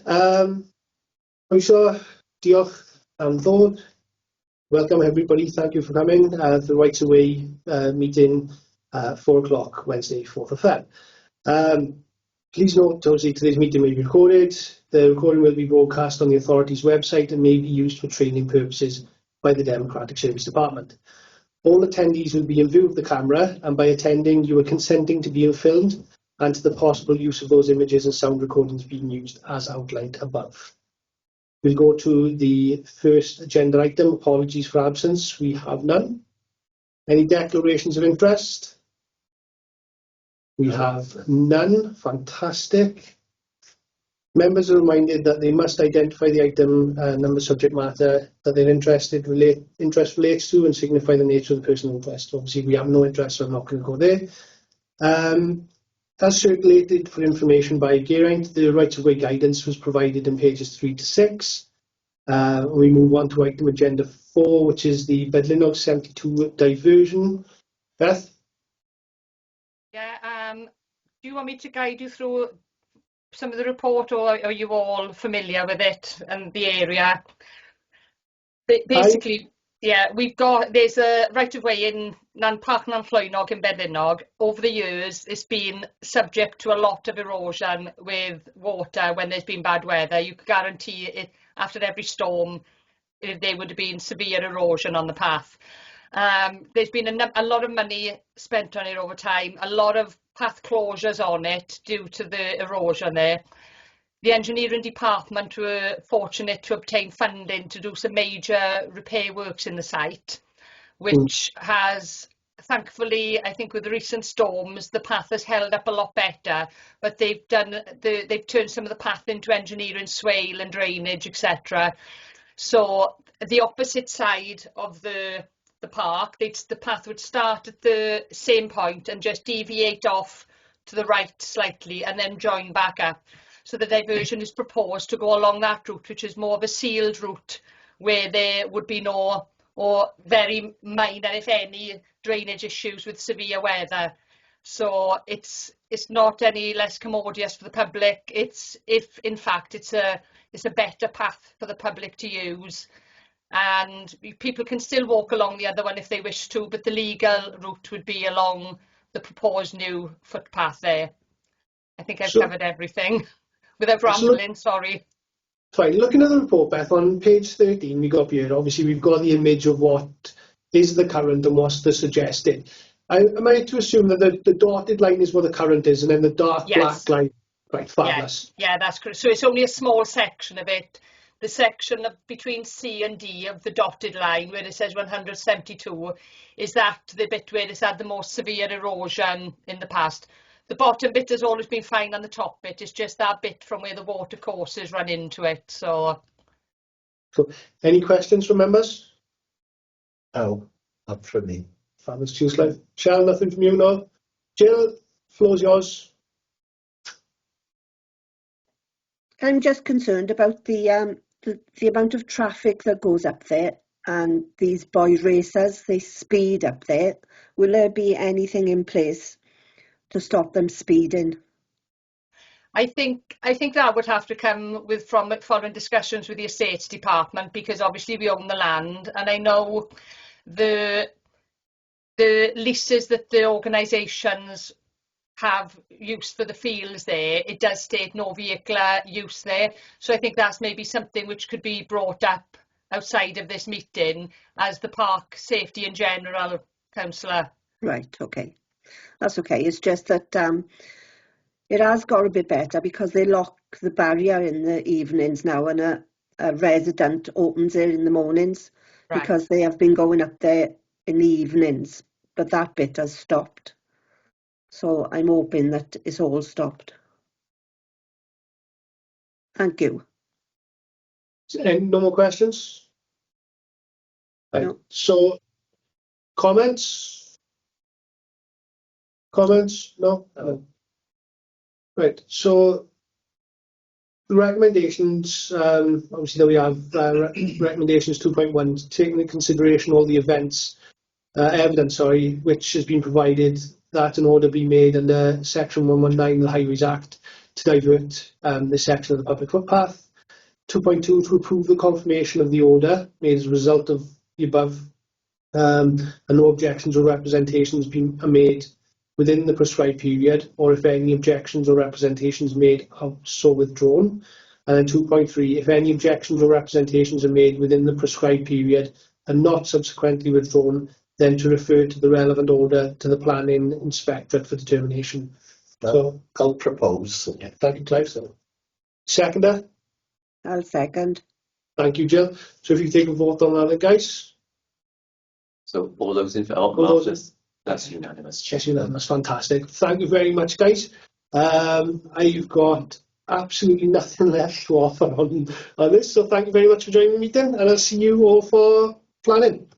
Croeso, diolch am ddod. Welcome everybody, thank you for coming. The Rights Away meeting, 4 o'clock, Wednesday, 4th of Feb. Please note, obviously, today's meeting may be recorded. The recording will be broadcast on the authority's website and may be used for training purposes by the Democratic Service Department. All attendees will be in view of the camera, and by attending, you are consenting to being filmed and to the possible use of those images and sound recordings being used as outlined above. We'll go to the first agenda item, apologies for absence. We have none. Any declarations of interest? We have none. Fantastic. Members are reminded that they must identify the item, number, subject matter that their interest relates to and signify the nature of the personal interest. Obviously, we have no interest, so I'm not going to go there. As circulated for information by Geraint, the Rights of Way guidance was provided in pages 3 to 6. We move on to item agenda 4, which is the Bedlinog 72 diversion. Beth? Yeah, do you want me to guide you through some of the report, or are you all familiar with it and the area? Basically, yeah, there's a right of way in Park Llwynog in Bedlinog. Over the years, it's been subject to a lot of erosion with water when there's been bad weather. You could guarantee it after every storm, there would have been severe erosion on the path. There's been a lot of money spent on it over time, a lot of path closures on it due to the erosion there. The engineering department were fortunate to obtain funding to do some major repair works in the site, which has, thankfully, I think with the recent storms, the path has held up a lot better, but they've turned some of the path into engineering swale and drainage, etc. So the opposite side of the park, the path would start at the same point and just deviate off to the right slightly and then join back up. So the diversion is proposed to go along that route, which is more of a sealed route where there would be no or very minor, if any, drainage issues with severe weather. So it's not any less commodious for the public. In fact it's a better path for the public to use, and people can still walk along the other one if they wish to, but the legal route would be along the proposed new footpath there. I think I've covered everything without rambling, sorry. Fine. Looking at the report, Beth, on page 13, we got here, obviously we've got the image of what is the current and what's the suggested. Am I to assume that the dotted line is what the current is, and then the dark black line, right, fabulous. Yeah, that's correct. So it's only a small section of it. The section between C and D of the dotted line, where it says 172, is that the bit where it's had the most severe erosion in the past. The bottom bit has always been fine, and the top bit is just that bit from where the water courses run into it. So any questions from members? No, not from me. Fabulous, cheers, Shall, nothing from you, no? Jill, floor's yours. I'm just concerned about the amount of traffic that goes up there, and these boy racers, they speed up there. Will there be anything in place to stop them speeding? I think that would have to come from following discussions with the estates department, because obviously we own the land, and I know the leases that the organisations have use for the fields there, it does state no vehicular use there. So I think that's maybe something which could be brought up outside of this meeting as the park safety in general councillor. Right, okay. That's okay. It's just that it has got a bit better because they lock the barrier in the evenings now, and a resident opens it in the mornings, right, because they have been going up there in the evenings, but that bit has stopped. So I'm hoping that it's all stopped. Thank you. And no more questions? Right. No. So, comments? No? Right. So, the recommendations, obviously, we have recommendations 2.1, taking into consideration all the evidence, which has been provided, that an order be made under Section 119 of the Highways Act to divert this section of the public footpath. 2.2, to approve the confirmation of the order made as a result of the above, and no objections or representations are made within the prescribed period, or if any objections or representations made are so withdrawn. And then 2.3, if any objections or representations are made within the prescribed period and not subsequently withdrawn, then to refer to the relevant order to the planning inspectorate for determination. So, I'll propose. thank you, Clive. Seconder? I'll second. Thank you, Jill. So if you take a vote on that, then, guys. So all those in favor? All those That's unanimous. Yes, unanimous. Fantastic. Thank you very much, guys. I've got absolutely nothing left to offer on this, so thank you very much for joining the meeting, and I'll see you all for planning.